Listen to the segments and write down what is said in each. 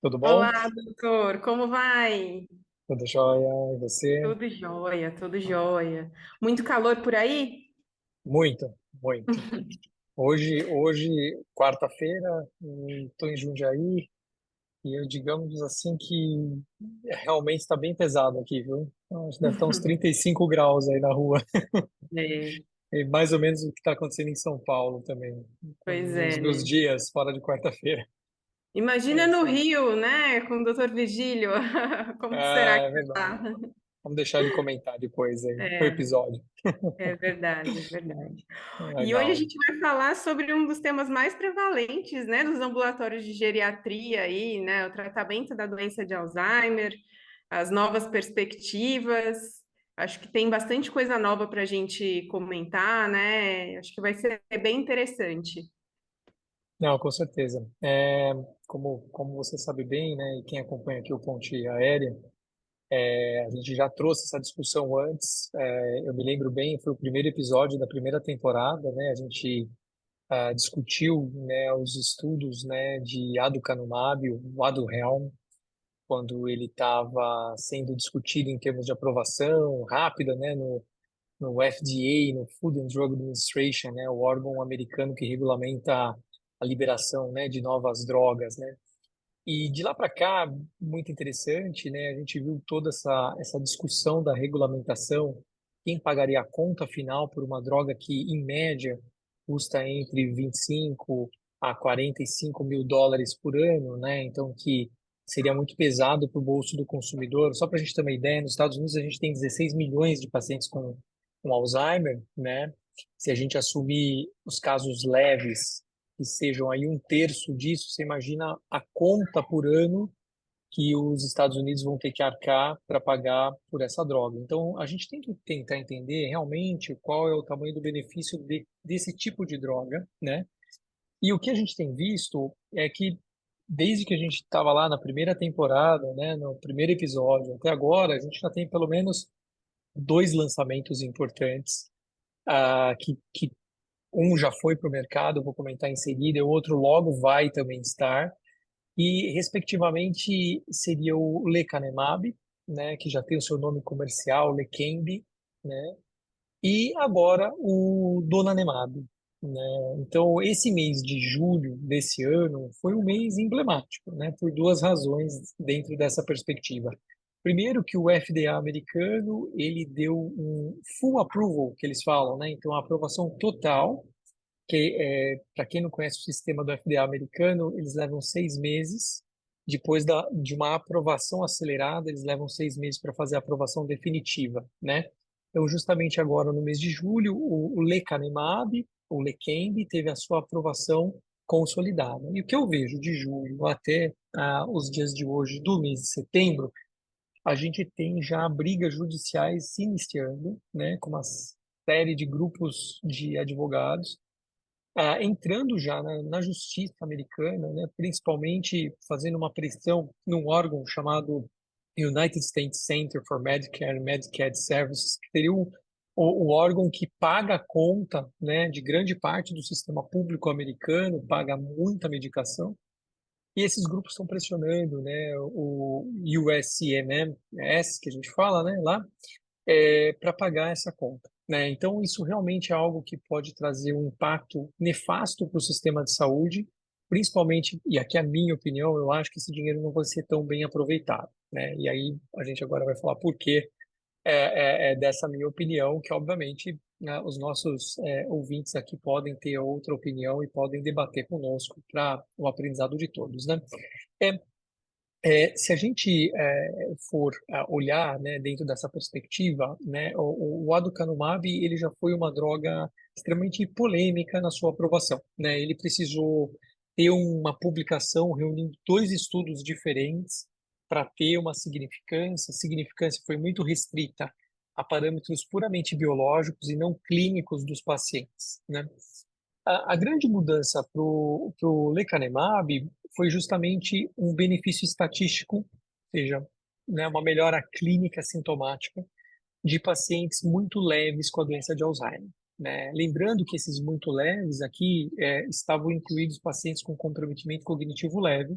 Tudo bom? Olá, doutor, como vai? Tudo jóia? E você? Tudo jóia, tudo jóia. Muito calor por aí? Muito, muito. Hoje, quarta-feira, estou em Jundiaí e eu, digamos assim, que realmente está bem pesado aqui, viu? Então, acho que deve estar uns 35 graus aí na rua. É, É mais ou menos o que está acontecendo em São Paulo também, pois nos é, meus né? dias fora de quarta-feira. Imagina É no isso aí. Rio, né, com o doutor Vigílio. Como que será Ah, é que verdade. tá? Vamos deixar ele comentar depois aí, o É, episódio. é verdade, é verdade. E hoje a Legal. gente vai falar sobre um dos temas mais prevalentes, né, dos ambulatórios de geriatria aí, né, o tratamento da doença de Alzheimer, as novas perspectivas. Acho que tem bastante coisa nova para a gente comentar, né? Acho que vai ser bem interessante. Não, com certeza. Como você sabe bem, né, e quem acompanha aqui o Ponte Aérea, a gente já trouxe essa discussão antes. Eu me lembro bem, foi o primeiro episódio da primeira temporada, né? A gente discutiu, né, os estudos, né, de aducanumab, o Aduhelm, quando ele estava sendo discutido em termos de aprovação rápida, né, no FDA, no Food and Drug Administration, né, o órgão americano que regulamenta a liberação, né, de novas drogas, né? E de lá para cá, muito interessante, né? A gente viu toda essa discussão da regulamentação, quem pagaria a conta final por uma droga que, em média, custa entre 25 a 45 mil dólares por ano, né? Então, que seria muito pesado para o bolso do consumidor. Só para a gente ter uma ideia, nos Estados Unidos a gente tem 16 milhões de pacientes com Alzheimer, né? Se a gente assumir os casos leves que sejam aí um terço disso, você imagina a conta por ano que os Estados Unidos vão ter que arcar para pagar por essa droga. Então, a gente tem que tentar entender realmente qual é o tamanho do benefício desse tipo de droga, né? E o que a gente tem visto é que desde que a gente estava lá na primeira temporada, né, no primeiro episódio, até agora, a gente já tem pelo menos dois lançamentos importantes, que um já foi para o mercado, eu vou comentar em seguida, e o outro logo vai também estar. E, respectivamente, seria o lecanemab, né, que já tem o seu nome comercial, Leqembi, né, e agora o donanemab, né. Então, esse mês de julho desse ano foi um mês emblemático, né, por duas razões dentro dessa perspectiva. Primeiro, que o FDA americano ele deu um full approval, que eles falam, né, então a aprovação total que para quem não conhece o sistema do FDA americano, eles levam 6 meses. Depois de uma aprovação acelerada, eles levam 6 meses para fazer a aprovação definitiva, né? Então, justamente agora, no mês de julho, o lecanemab, o Leqembi, teve a sua aprovação consolidada. E o que eu vejo de julho até os dias de hoje, do mês de setembro, a gente tem já brigas judiciais se iniciando, né, com uma série de grupos de advogados entrando já na justiça americana, né, principalmente fazendo uma pressão num órgão chamado United States Center for Medicare and Medicaid Services, que seria o órgão que paga a conta, né, de grande parte do sistema público americano, paga muita medicação, e esses grupos estão pressionando, né, o USCMS, que a gente fala, né, lá, para pagar essa conta, né? Então, isso realmente é algo que pode trazer um impacto nefasto para o sistema de saúde, principalmente, e aqui é a minha opinião, eu acho que esse dinheiro não vai ser tão bem aproveitado, né? E aí a gente agora vai falar por que é dessa minha opinião, que obviamente né, os nossos ouvintes aqui podem ter outra opinião e podem debater conosco para o aprendizado de todos, né? É, se a gente for olhar, né, dentro dessa perspectiva, né, o aducanumab ele já foi uma droga extremamente polêmica na sua aprovação, né? Ele precisou ter uma publicação reunindo dois estudos diferentes para ter uma significância. A significância foi muito restrita a parâmetros puramente biológicos e não clínicos dos pacientes, né? A grande mudança para o lecanemab foi justamente um benefício estatístico, ou seja, né, uma melhora clínica sintomática de pacientes muito leves com a doença de Alzheimer, né? Lembrando que esses muito leves aqui estavam incluídos pacientes com comprometimento cognitivo leve,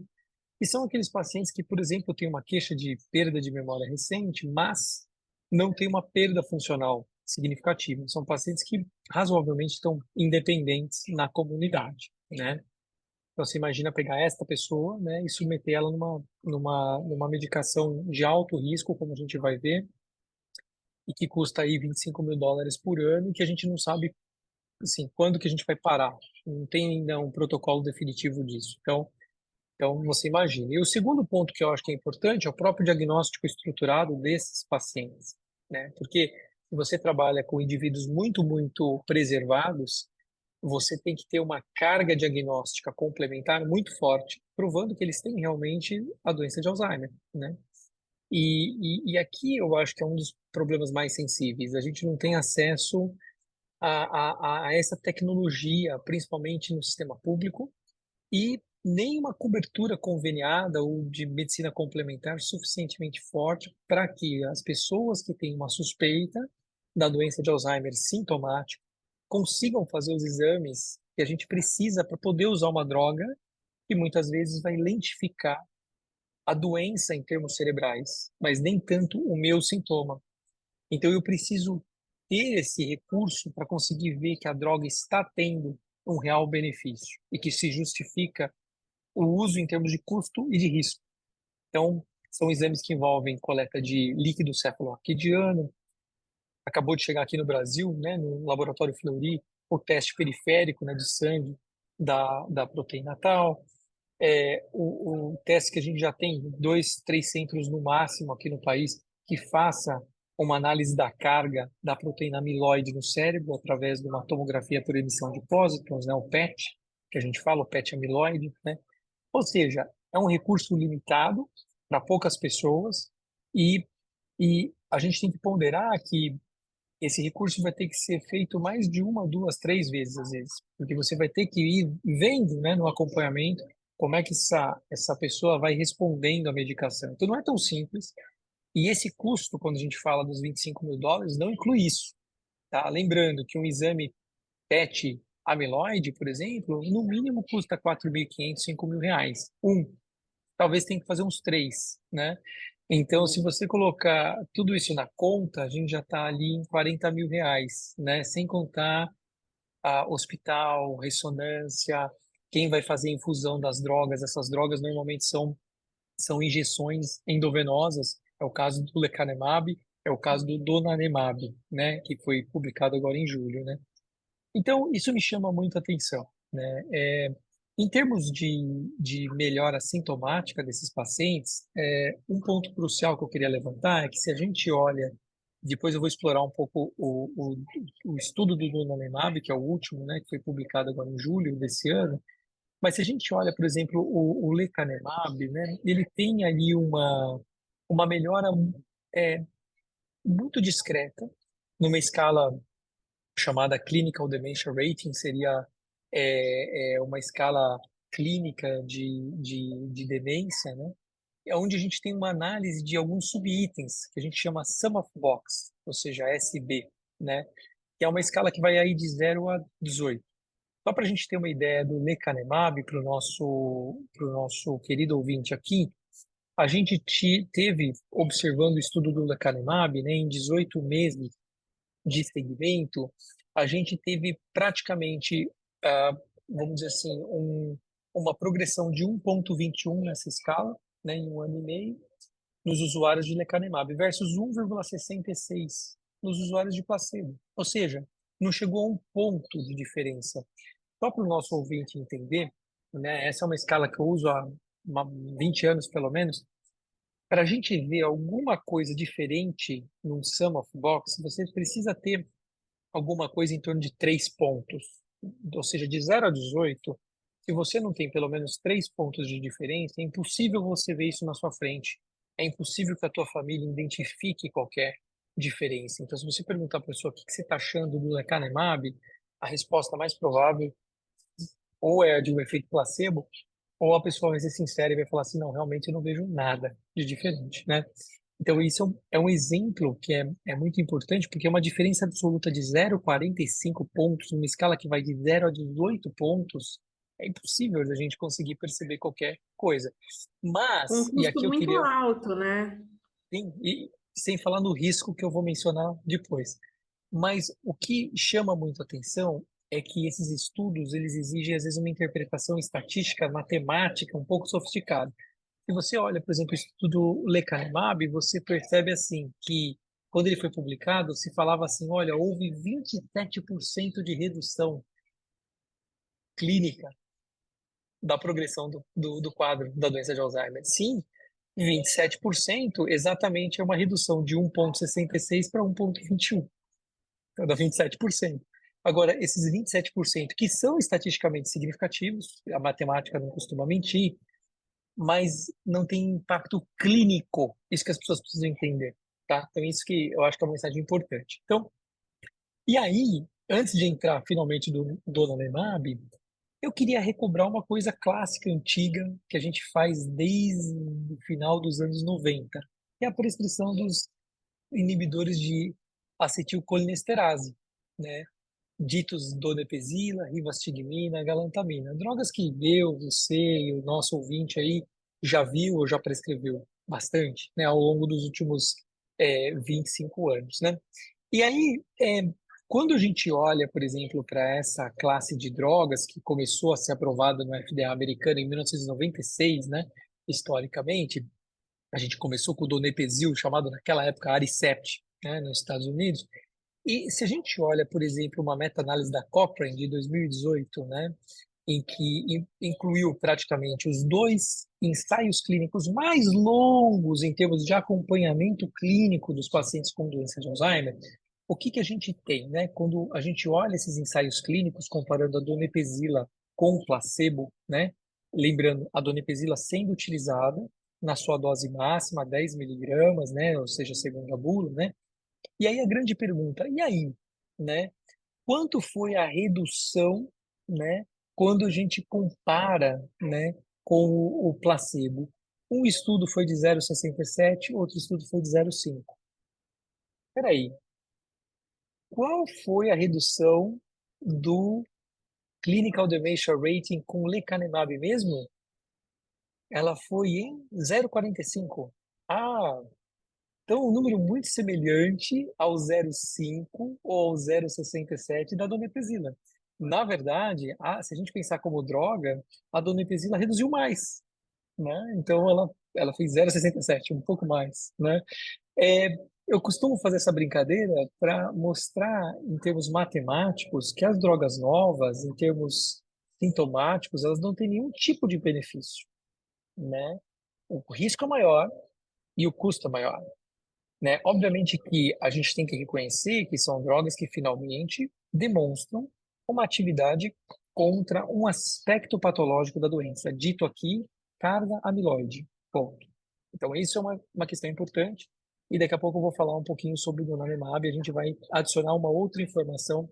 E são aqueles pacientes que, por exemplo, têm uma queixa de perda de memória recente, mas não tem uma perda funcional significativa. São pacientes que razoavelmente estão independentes na comunidade, né? Então, você imagina pegar esta pessoa, né, e submeter ela numa medicação de alto risco, como a gente vai ver, e que custa aí US$ 25.000 por ano, e que a gente não sabe, assim, quando que a gente vai parar. Não tem ainda um protocolo definitivo disso. Então, você imagina. E o segundo ponto que eu acho que é importante é o próprio diagnóstico estruturado desses pacientes, né? Porque se você trabalha com indivíduos muito, muito preservados, você tem que ter uma carga diagnóstica complementar muito forte, provando que eles têm realmente a doença de Alzheimer, né? E aqui eu acho que é um dos problemas mais sensíveis. A gente não tem acesso a essa tecnologia, principalmente no sistema público, e nem uma cobertura conveniada ou de medicina complementar suficientemente forte para que as pessoas que têm uma suspeita da doença de Alzheimer sintomática consigam fazer os exames que a gente precisa para poder usar uma droga que muitas vezes vai lentificar a doença em termos cerebrais, mas nem tanto o meu sintoma. Então eu preciso ter esse recurso para conseguir ver que a droga está tendo um real benefício e que se justifica o uso em termos de custo e de risco. Então, são exames que envolvem coleta de líquido cefalorraquidiano. Acabou de chegar aqui no Brasil, né, no Laboratório Fleury, o teste periférico, né, de sangue da proteína tal. O teste que a gente já tem, 2, 3 centros no máximo aqui no país, que faça uma análise da carga da proteína amiloide no cérebro através de uma tomografia por emissão de pósitrons, né, o PET, que a gente fala, o PET amiloide, né? Ou seja, é um recurso limitado para poucas pessoas e, e a gente tem que ponderar que esse recurso vai ter que ser feito mais de uma, duas, três vezes às vezes, porque você vai ter que ir vendo, né, no acompanhamento, como é que essa pessoa vai respondendo à medicação. Então não é tão simples. E esse custo, quando a gente fala dos US$ 25.000, não inclui isso, tá? Lembrando que um exame PET amiloide, por exemplo, no mínimo custa 4.500, R$ 5.000. Talvez tenha que fazer uns três, né? Então, se você colocar tudo isso na conta, a gente já está ali em R$ 40.000, né? Sem contar hospital, ressonância, quem vai fazer a infusão das drogas. Essas drogas normalmente são injeções endovenosas. É o caso do lecanemab, é o caso do donanemab, né? Que foi publicado agora em julho, né? Então, isso me chama muita atenção, né? Em termos de melhora sintomática desses pacientes, um ponto crucial que eu queria levantar é que se a gente olha, depois eu vou explorar um pouco o estudo do donanemab, que é o último, né, que foi publicado agora em julho desse ano, mas se a gente olha, por exemplo, o lecanemab, né, ele tem ali uma melhora é, muito discreta, numa escala chamada Clinical Dementia Rating, seria uma escala clínica de demência, né? É onde a gente tem uma análise de alguns subitens, que a gente chama Sum of Box, ou seja, SB, né? Que é uma escala que vai aí de 0 a 18. Só para a gente ter uma ideia do lecanemab, para o nosso querido ouvinte aqui, a gente teve, observando o estudo do lecanemab, né, em 18 meses de segmento, a gente teve praticamente, ah, vamos dizer assim, uma progressão de 1,21 nessa escala, né, em um ano e meio, nos usuários de lecanemab, versus 1,66 nos usuários de placebo. Ou seja, não chegou a um ponto de diferença. Só para o nosso ouvinte entender, né, essa é uma escala que eu uso há 20 anos, pelo menos. Para a gente ver alguma coisa diferente num sum of box, você precisa ter alguma coisa em torno de 3 pontos. Ou seja, de 0 a 18, se você não tem pelo menos 3 pontos de diferença, é impossível você ver isso na sua frente. É impossível que a tua família identifique qualquer diferença. Então, se você perguntar para a pessoa o que você está achando do lecanemab, a resposta mais provável ou é a de um efeito placebo, ou a pessoa vai ser sincera e vai falar assim, não, realmente eu não vejo nada de diferente, né? Então, isso é um exemplo que é muito importante, porque é uma diferença absoluta de 0,45 pontos, numa escala que vai de 0 a 18 pontos, é impossível a gente conseguir perceber qualquer coisa. Com um Mas, e custo aqui eu muito queria, alto, né? sim, e sem falar no risco que eu vou mencionar depois. Mas o que chama muito atenção é que esses estudos, eles exigem, às vezes, uma interpretação estatística, matemática, um pouco sofisticada. Se você olha, por exemplo, o estudo Lecanemab, você percebe assim que quando ele foi publicado, se falava assim, olha, houve 27% de redução clínica da progressão do quadro da doença de Alzheimer. Sim, 27% exatamente é uma redução de 1,66 para 1,21. Então dá 27%. Agora, esses 27% que são estatisticamente significativos, a matemática não costuma mentir, mas não tem impacto clínico. Isso que as pessoas precisam entender, tá? Então, isso que eu acho que é uma mensagem importante. Então, e aí, antes de entrar finalmente do Donanemab, eu queria recobrar uma coisa clássica, antiga, que a gente faz desde o final dos anos 90, que é a prescrição dos inibidores de acetilcolinesterase, né? Ditos donepezila, rivastigmina, galantamina, drogas que eu, você e o nosso ouvinte aí já viu ou já prescreveu bastante, né, ao longo dos últimos 25 anos, né? E aí, quando a gente olha, por exemplo, para essa classe de drogas que começou a ser aprovada no FDA americano em 1996, né, historicamente, a gente começou com o donepezil, chamado naquela época Aricept, né, nos Estados Unidos, e se a gente olha, por exemplo, uma meta-análise da Cochrane de 2018, né, em que incluiu praticamente os dois ensaios clínicos mais longos em termos de acompanhamento clínico dos pacientes com doença de Alzheimer, o que que a gente tem, né? Quando a gente olha esses ensaios clínicos comparando a donepezila com o placebo, né? Lembrando, a donepezila sendo utilizada na sua dose máxima, 10 miligramas, né? Ou seja, segundo a bula, né? E aí a grande pergunta, e aí, né? Quanto foi a redução, né? Quando a gente compara, né? Com o placebo? Um estudo foi de 0,67, outro estudo foi de 0,5. Peraí, qual foi a redução do Clinical Dementia Rating com lecanemab mesmo? Ela foi em 0,45. Ah, então, um número muito semelhante ao 0,5 ou ao 0,67 da donepezila. Na verdade, se a gente pensar como droga, a donepezila reduziu mais, né? Então, ela fez 0,67, um pouco mais, né? É, eu costumo fazer essa brincadeira para mostrar, em termos matemáticos, que as drogas novas, em termos sintomáticos, elas não têm nenhum tipo de benefício, né? O risco é maior e o custo é maior, né? Obviamente que a gente tem que reconhecer que são drogas que finalmente demonstram uma atividade contra um aspecto patológico da doença, dito aqui, carga amiloide. Ponto. Então, isso é uma questão importante. E daqui a pouco eu vou falar um pouquinho sobre o donanemab e a gente vai adicionar uma outra informação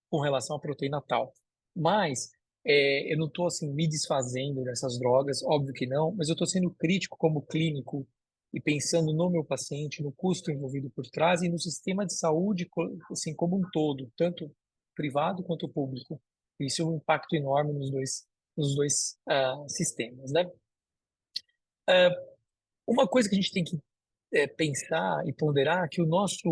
com relação à proteína tal. Mas eu não estou assim me desfazendo dessas drogas, óbvio que não, mas eu estou sendo crítico como clínico e pensando no meu paciente, no custo envolvido por trás e no sistema de saúde assim como um todo, tanto privado quanto público. Isso é um impacto enorme nos dois sistemas, né? Ah, uma coisa que a gente tem que pensar e ponderar é que o nosso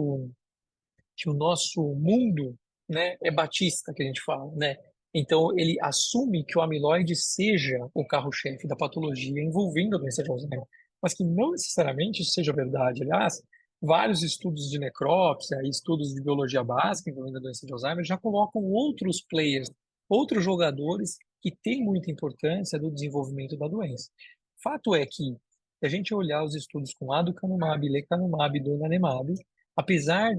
mundo, né, é batista, que a gente fala, né? Então, ele assume que o amiloide seja o carro-chefe da patologia envolvendo a doença de Alzheimer, mas que não necessariamente isso seja verdade. Aliás, vários estudos de necrópsia e estudos de biologia básica envolvendo a doença de Alzheimer já colocam outros players, outros jogadores que têm muita importância do desenvolvimento da doença. Fato é que, se a gente olhar os estudos com aducanumab, lecanemab e donanemab, apesar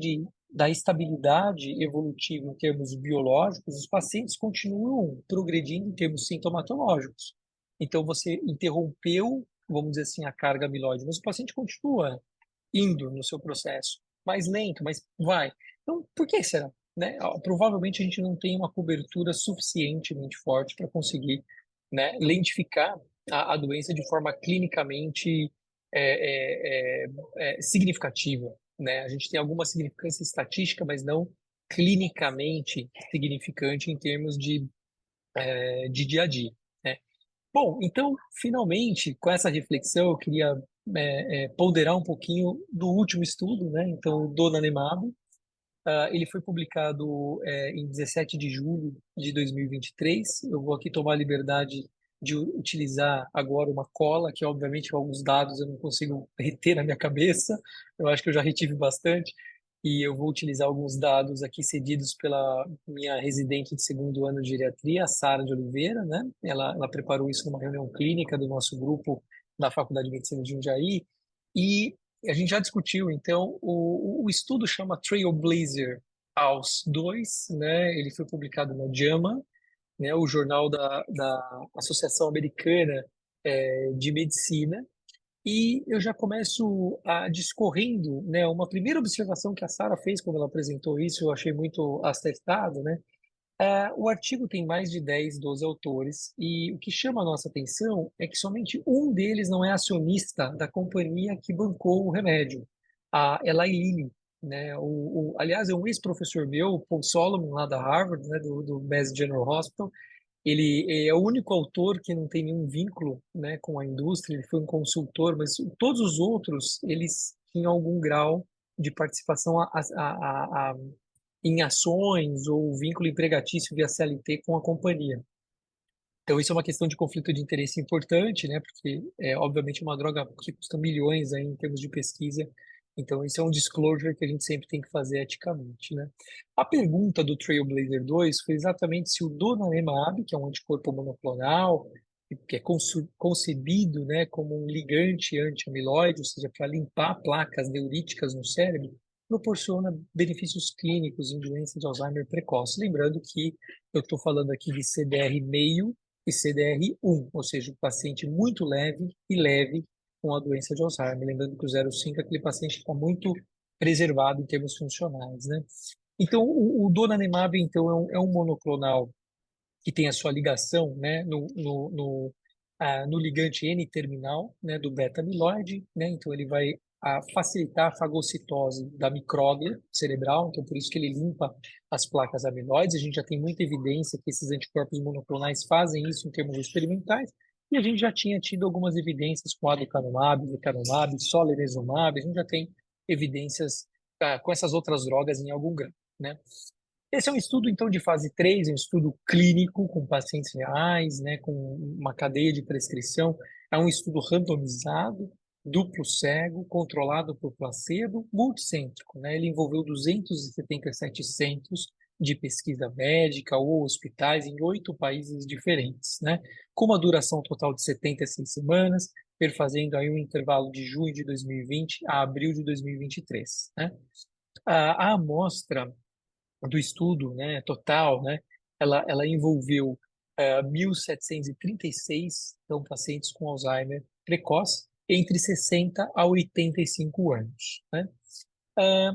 da estabilidade evolutiva em termos biológicos, os pacientes continuam progredindo em termos sintomatológicos. Então, você interrompeu, vamos dizer assim, a carga amiloide, mas o paciente continua indo no seu processo, mais lento, mas vai. Então, por que será? Né? Provavelmente a gente não tem uma cobertura suficientemente forte para conseguir, né, lentificar a doença de forma clinicamente significativa, né? A gente tem alguma significância estatística, mas não clinicamente significante em termos de de dia a dia, né? Bom, então, finalmente, com essa reflexão, eu queria ponderar um pouquinho do último estudo, né? Então, o donanemab, ele foi publicado em 17 de julho de 2023. Eu vou aqui tomar a liberdade de utilizar agora uma cola, que obviamente alguns dados eu não consigo reter na minha cabeça. Eu acho que eu já retive bastante. E eu vou utilizar alguns dados aqui cedidos pela minha residente de segundo ano de geriatria, a Sara de Oliveira, né? Ela preparou isso numa reunião clínica do nosso grupo da Faculdade de Medicina de Jundiaí. E a gente já discutiu, então, o estudo chama Trailblazer ALS 2, né? Ele foi publicado na JAMA, né? O jornal da Associação Americana de Medicina. E eu já começo discorrendo, né? Uma primeira observação que a Sara fez quando ela apresentou isso, eu achei muito acertado, né? O artigo tem mais de 10, 12 autores, e o que chama a nossa atenção é que somente um deles não é acionista da companhia que bancou o remédio, a Eli Lilly, né? Aliás, é um ex-professor meu, o Paul Solomon, lá da Harvard, né, do Mass General Hospital. Ele é o único autor que não tem nenhum vínculo, né, com a indústria, ele foi um consultor, mas todos os outros, eles tinham algum grau de participação em ações ou vínculo empregatício via CLT com a companhia. Então, isso é uma questão de conflito de interesse importante, né? Porque é obviamente uma droga que custa milhões aí em termos de pesquisa. Então, isso é um disclosure que a gente sempre tem que fazer eticamente, né? A pergunta do Trailblazer 2 foi exatamente se o donanemab, que é um anticorpo monoclonal, que é concebido, né, como um ligante anti-amiloide, ou seja, para limpar placas neuríticas no cérebro, proporciona benefícios clínicos em doença de Alzheimer precoce. Lembrando que eu estou falando aqui de CDR meio e CDR1, ou seja, um paciente muito leve e leve com a doença de Alzheimer. Lembrando que o 0,5 é aquele paciente que está muito preservado em termos funcionais, né? Então, o donanemab, então, é um monoclonal que tem a sua ligação, né, no ligante N-terminal, né, do beta-amiloide, né? Então, ele vai facilitar a fagocitose da micróglia cerebral, então por isso que ele limpa as placas amiloides. A gente já tem muita evidência que esses anticorpos monoclonais fazem isso em termos experimentais, e a gente já tinha tido algumas evidências com aducanumab, lecanemab, solanezumab, a gente já tem evidências com essas outras drogas em algum grau, né? Esse é um estudo, então, de fase 3, um estudo clínico com pacientes reais, né, com uma cadeia de prescrição. É um estudo randomizado, duplo cego, controlado por placebo, multicêntrico, né? Ele envolveu 277 centros de pesquisa médica ou hospitais em 8 países diferentes, né? Com uma duração total de 76 semanas, perfazendo aí um intervalo de junho de 2020 a abril de 2023, né? A amostra do estudo, né, total, né, ela envolveu 1.736 então, pacientes com Alzheimer precoce entre 60 a 85 anos, né? Ah,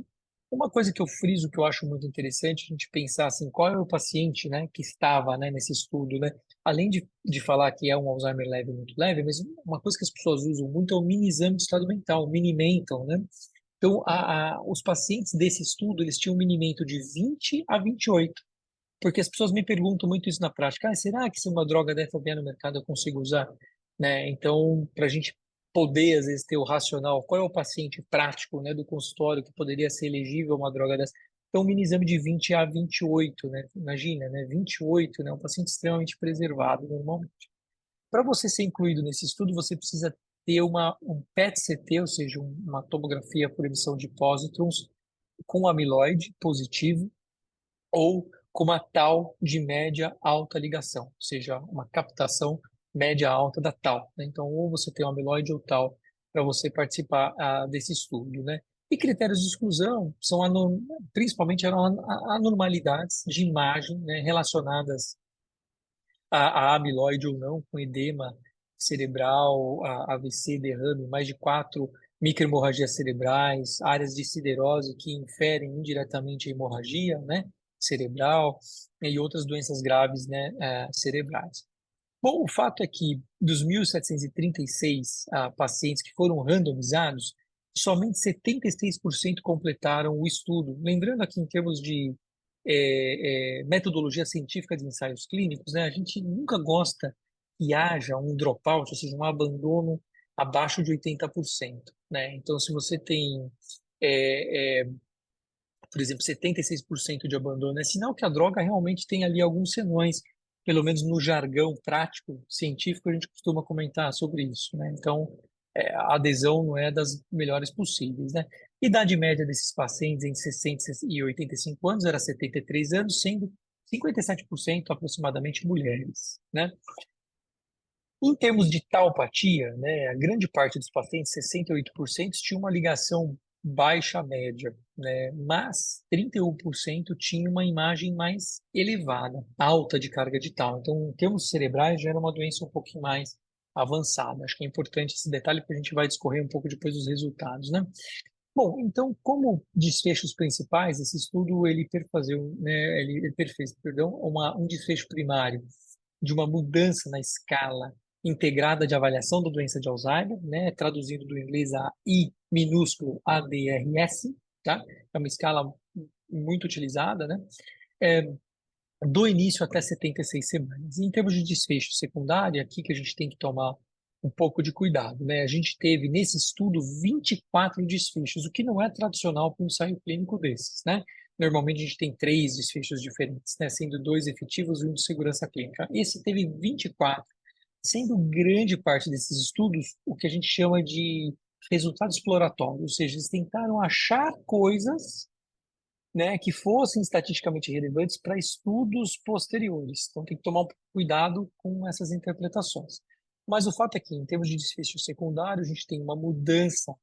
uma coisa que eu friso, que eu acho muito interessante, a gente pensar assim, qual é o paciente, né, que estava, né, nesse estudo, né? Além de falar que é um Alzheimer leve, muito leve, mas uma coisa que as pessoas usam muito é o mini exame de estado mental, o mini mental, né? Então, os pacientes desse estudo, eles tinham um minimento de 20 a 28, porque as pessoas me perguntam muito isso na prática. Será que se uma droga dessa vier no mercado eu consigo usar? Né? Então, para a gente poder, às vezes, ter o racional, qual é o paciente prático, né, do consultório que poderia ser elegível a uma droga dessa? Então, um mini exame de 20 a 28, né? Imagina, né? 28, né? Um paciente extremamente preservado, normalmente. Para você ser incluído nesse estudo, você precisa ter um PET-CT, ou seja, uma tomografia por emissão de pósitrons com amiloide positivo ou com uma tau de média alta ligação, ou seja, uma captação média alta da tau, né? Então, ou você tem um amiloide ou tau para você participar desse estudo, né? E critérios de exclusão são principalmente anormalidades de imagem, né, relacionadas a amiloide ou não, com edema cerebral, AVC, derrame, mais de 4 microhemorragias cerebrais, áreas de siderose que inferem indiretamente a hemorragia, né, cerebral, e outras doenças graves, né, cerebrais. Bom, o fato é que dos 1.736 pacientes que foram randomizados, somente 76% completaram o estudo. Lembrando aqui em termos de metodologia científica de ensaios clínicos, né, a gente nunca gosta que haja um dropout, ou seja, um abandono abaixo de 80%, né? Então, se você tem, é, é, por exemplo, 76% de abandono, é sinal que a droga realmente tem ali alguns senões, pelo menos no jargão prático, científico, a gente costuma comentar sobre isso, né? Então, a adesão não é das melhores possíveis, né? Idade média desses pacientes entre 60 e 85 anos era 73 anos, sendo 57% aproximadamente mulheres, né? Em termos de taupatia, né, a grande parte dos pacientes, 68%, tinha uma ligação baixa média, né, mas 31% tinha uma imagem mais elevada, alta de carga de tau. Então, em termos cerebrais, já era uma doença um pouquinho mais avançada. Acho que é importante esse detalhe, porque a gente vai discorrer um pouco depois dos resultados, né? Bom, então, como desfechos principais, esse estudo ele perfazeu, né, ele perfez, perdão, um desfecho primário de uma mudança na escala integrada de avaliação da doença de Alzheimer, né, traduzindo do inglês a I minúsculo ADRS, tá? É uma escala muito utilizada, né? É, do início até 76 semanas. E em termos de desfecho secundário, aqui que a gente tem que tomar um pouco de cuidado, né? A gente teve nesse estudo 24 desfechos, o que não é tradicional para um ensaio clínico desses, né? Normalmente a gente tem 3 desfechos diferentes, né? Sendo 2 efetivos e um de segurança clínica. Esse teve 24, sendo grande parte desses estudos o que a gente chama de resultado exploratório, ou seja, eles tentaram achar coisas, né, que fossem estatisticamente relevantes para estudos posteriores. Então, tem que tomar um cuidado com essas interpretações. Mas o fato é que, em termos de desfecho secundário, a gente tem uma mudança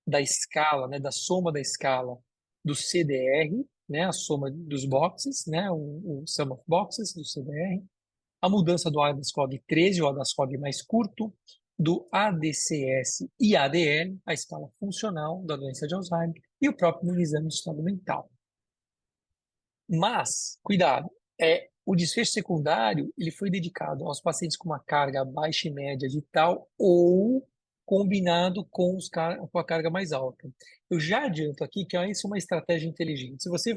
da escala, né, da soma da escala do CDR, né, a soma dos boxes, né, o sum of boxes do CDR, a mudança do ADAS-Cog13, o ADAS-Cog mais curto, do ADCS e ADL, a escala funcional da doença de Alzheimer, e o próprio exame de estado mental. Mas, cuidado, o desfecho secundário ele foi dedicado aos pacientes com uma carga baixa e média de tal ou combinado com a carga mais alta. Eu já adianto aqui que isso é uma estratégia inteligente. Se você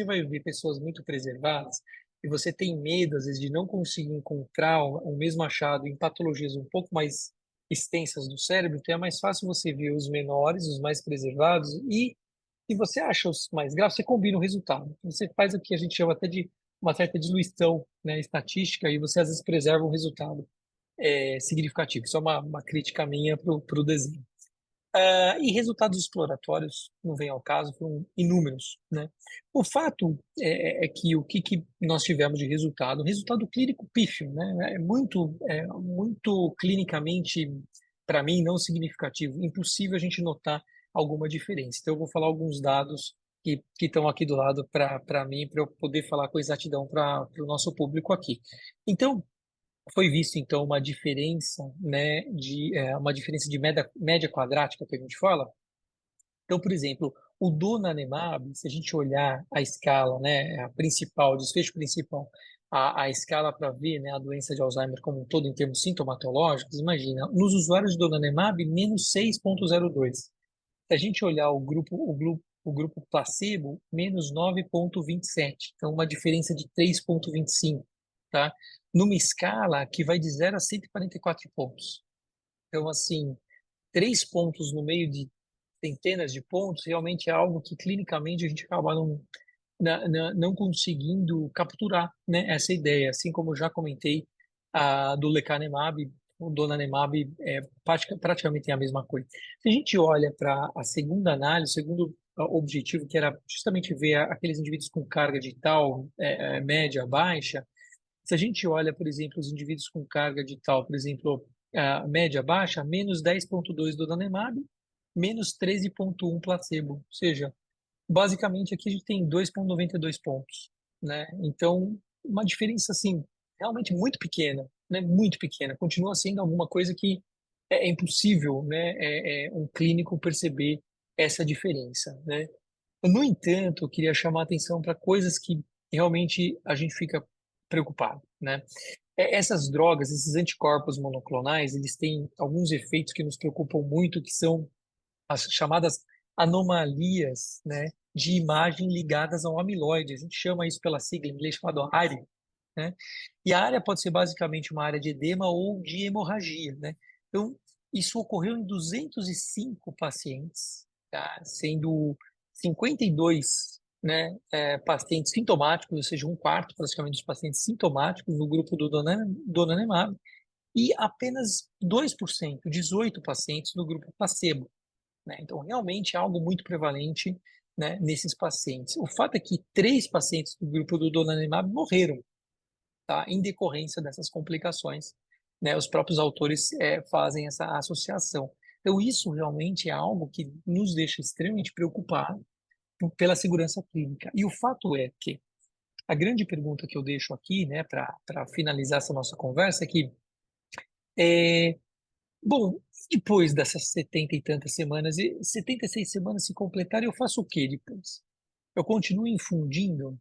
vai ver pessoas muito preservadas e você tem medo, às vezes, de não conseguir encontrar o mesmo achado em patologias um pouco mais extensas do cérebro, então é mais fácil você ver os menores, os mais preservados, e se você acha os mais graves, você combina o resultado. Você faz o que a gente chama até de uma certa diluição, né, estatística, e você às vezes preserva um resultado significativo. Isso é uma crítica minha para o desenho. E resultados exploratórios, não vem ao caso, foram inúmeros, né? O fato é que o que nós tivemos de resultado, resultado clínico pífio, né? É muito clinicamente, para mim, não significativo, impossível a gente notar alguma diferença. Então, eu vou falar alguns dados que estão aqui do lado para mim, para eu poder falar com exatidão para o nosso público aqui. Então, foi visto então uma diferença, né, uma diferença de média quadrática que a gente fala. Então, por exemplo, o donanemab, se a gente olhar a escala, né, a principal, o desfecho principal, a escala para ver, né, a doença de Alzheimer como um todo em termos sintomatológicos, imagina, nos usuários de donanemab, menos 6,02. Se a gente olhar o grupo placebo, menos 9,27. Então, uma diferença de 3,25, tá? Numa escala que vai de 0 a 144 pontos. Então, assim, 3 pontos no meio de centenas de pontos realmente é algo que clinicamente a gente acaba não conseguindo capturar, né, essa ideia. Assim como eu já comentei do lecanemab, o donanemab praticamente é a mesma coisa. Se a gente olha para a segunda análise, o segundo objetivo, que era justamente ver aqueles indivíduos com carga de tal média, baixa, se a gente olha, por exemplo, os indivíduos com carga de tal, por exemplo, média, baixa, menos 10,2 do donanemab, menos 13,1 placebo. Ou seja, basicamente aqui a gente tem 2,92 pontos, né? Então, uma diferença assim realmente muito pequena, né? Muito pequena. Continua sendo alguma coisa que é impossível, né? Um clínico perceber essa diferença, né? No entanto, eu queria chamar a atenção para coisas que realmente a gente fica preocupado, né? Essas drogas, esses anticorpos monoclonais, eles têm alguns efeitos que nos preocupam muito, que são as chamadas anomalias, né, de imagem ligadas ao amiloide. A gente chama isso pela sigla em inglês chamado ARIA, né? E a área pode ser basicamente uma área de edema ou de hemorragia, né? Então, isso ocorreu em 205 pacientes, tá? Sendo 52, né, pacientes sintomáticos, ou seja, um quarto praticamente dos pacientes sintomáticos no grupo do donanemab, e apenas 2%, 18 pacientes no grupo placebo, né? Então, realmente é algo muito prevalente, né, nesses pacientes. O fato é que 3 pacientes do grupo do donanemab morreram, tá? Em decorrência dessas complicações, né? Os próprios autores fazem essa associação. Então, isso realmente é algo que nos deixa extremamente preocupados pela segurança clínica. E o fato é que a grande pergunta que eu deixo aqui, né, para finalizar essa nossa conversa é que, é, bom, depois dessas 70 e tantas semanas, 76 semanas se completarem, eu faço o quê depois? Eu continuo infundindo?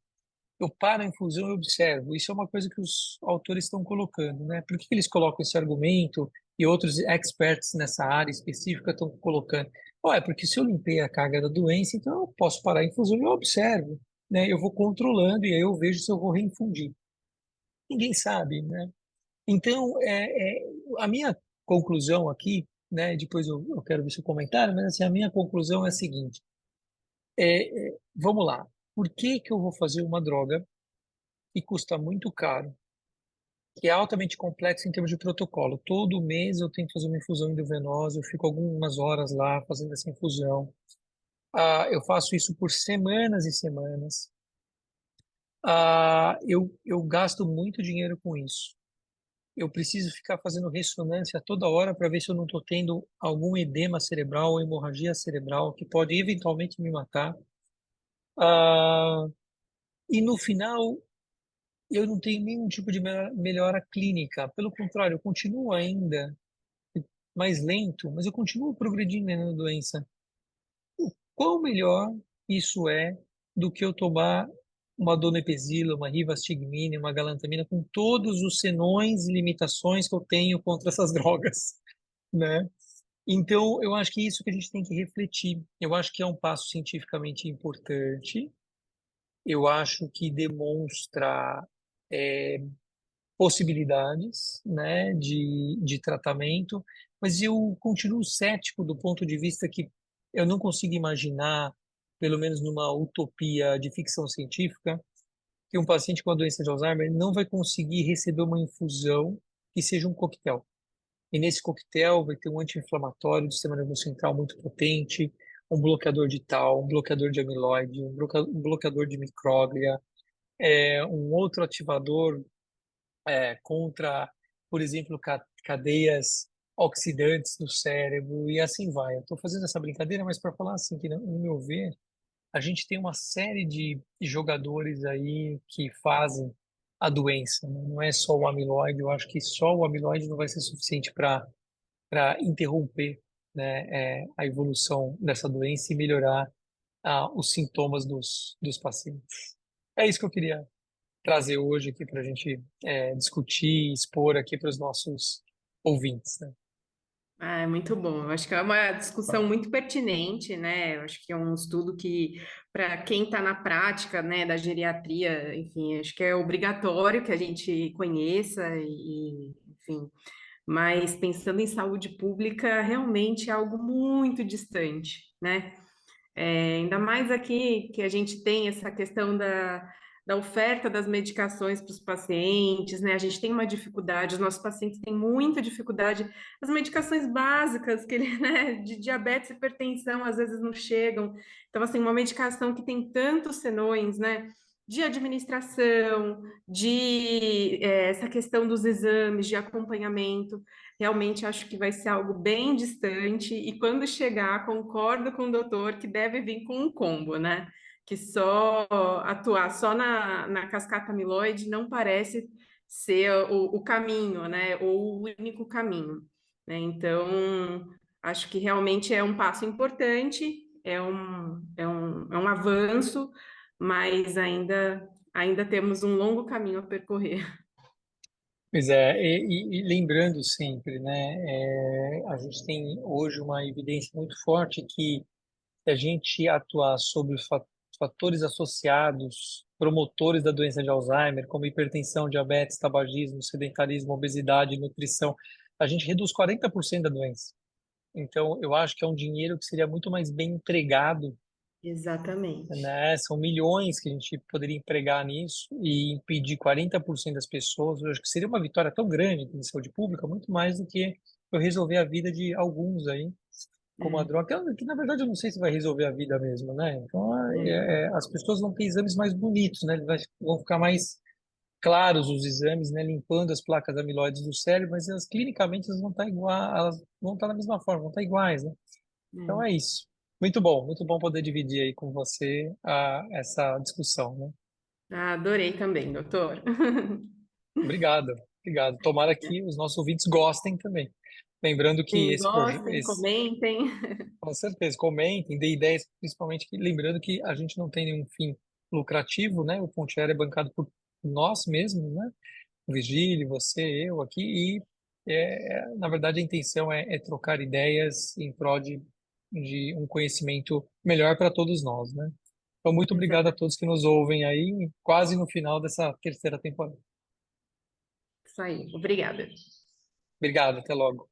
Eu paro a infusão e observo. Isso é uma coisa que os autores estão colocando, né? Por que eles colocam esse argumento e outros experts nessa área específica estão colocando? É porque se eu limpei a carga da doença, então eu posso parar a infusão e eu observo, né? Eu vou controlando e aí eu vejo se eu vou reinfundir. Ninguém sabe, né? Então, a minha conclusão aqui, né? Depois eu quero ver seu comentário, mas assim, a minha conclusão é a seguinte: vamos lá. Por que que eu vou fazer uma droga que custa muito caro, que é altamente complexo em termos de protocolo? Todo mês eu tenho que fazer uma infusão endovenosa, eu fico algumas horas lá fazendo essa infusão. Eu faço isso por semanas e semanas. Eu gasto muito dinheiro com isso. Eu preciso ficar fazendo ressonância toda hora para ver se eu não estou tendo algum edema cerebral ou hemorragia cerebral que pode eventualmente me matar. Ah, e no final, eu não tenho nenhum tipo de melhora clínica. Pelo contrário, eu continuo ainda mais lento, mas eu continuo progredindo na doença. Qual melhor isso é do que eu tomar uma donepezila, uma rivastigmina, uma galantamina com todos os senões e limitações que eu tenho contra essas drogas, né? Então, eu acho que é isso que a gente tem que refletir. Eu acho que é um passo cientificamente importante. Eu acho que demonstra é, possibilidades, né, de tratamento, mas eu continuo cético do ponto de vista que eu não consigo imaginar, pelo menos numa utopia de ficção científica, que um paciente com a doença de Alzheimer não vai conseguir receber uma infusão que seja um coquetel. E nesse coquetel vai ter um anti-inflamatório do sistema nervoso central muito potente, um bloqueador de tau, um bloqueador de amiloide, um bloqueador de micróglia, um outro ativador contra, por exemplo, cadeias oxidantes do cérebro e assim vai. Eu estou fazendo essa brincadeira, mas para falar assim que, no meu ver, a gente tem uma série de jogadores aí que fazem a doença, né? Não é só o amiloide. Eu acho que só o amiloide não vai ser suficiente para interromper, né, a evolução dessa doença e melhorar os sintomas dos pacientes. É isso que eu queria trazer hoje aqui para a gente discutir e expor aqui para os nossos ouvintes, né? Ah, é muito bom. Eu acho que é uma discussão muito pertinente, né? Eu acho que é um estudo que, para quem está na prática, né, da geriatria, enfim, acho que é obrigatório que a gente conheça enfim. Mas pensando em saúde pública, realmente é algo muito distante, né? Ainda mais aqui que a gente tem essa questão da oferta das medicações para os pacientes, né? A gente tem uma dificuldade, os nossos pacientes têm muita dificuldade, as medicações básicas, que ele, né, de diabetes e hipertensão, às vezes não chegam. Então, assim, uma medicação que tem tantos senões, né? De administração, essa questão dos exames, de acompanhamento. Realmente acho que vai ser algo bem distante, e quando chegar, concordo com o doutor que deve vir com um combo, né? Que só atuar só na cascata amiloide não parece ser o caminho, né? Ou o único caminho, né? Então, acho que realmente é um passo importante, é um avanço, mas ainda temos um longo caminho a percorrer. Pois é, e lembrando sempre, né, a gente tem hoje uma evidência muito forte que se a gente atuar fatores associados, promotores da doença de Alzheimer, como hipertensão, diabetes, tabagismo, sedentarismo, obesidade, nutrição, a gente reduz 40% da doença. Então, eu acho que é um dinheiro que seria muito mais bem empregado, Exatamente. né? São milhões que a gente poderia empregar nisso e impedir 40% das pessoas. Eu acho que seria uma vitória tão grande em saúde pública, muito mais do que eu resolver a vida de alguns aí, como a É, droga, que na verdade eu não sei se vai resolver a vida mesmo, né? Então, é, as pessoas vão ter exames mais bonitos, né? Vão ficar mais claros os exames, né? Limpando as placas amiloides do cérebro, mas elas clinicamente elas vão estar igual, elas vão estar da mesma forma, vão estar iguais, né? Então é é. isso. Muito bom poder dividir aí com você essa discussão, né? Ah, adorei também, doutor. Obrigado, obrigado. Tomara que os nossos ouvintes gostem também. Lembrando que Sim, esse projeto, gostem, comentem. com certeza, comentem, dê ideias, principalmente lembrando que a gente não tem nenhum fim lucrativo, né? O Ponte Aérea é bancado por nós mesmos, né? O Vigílio, você, eu aqui, e na verdade a intenção é trocar ideias em prol de um conhecimento melhor para todos nós, né? Então, muito obrigado a Exatamente. todos que nos ouvem aí, quase no final dessa terceira temporada. Isso aí. Obrigada. Obrigado, até logo.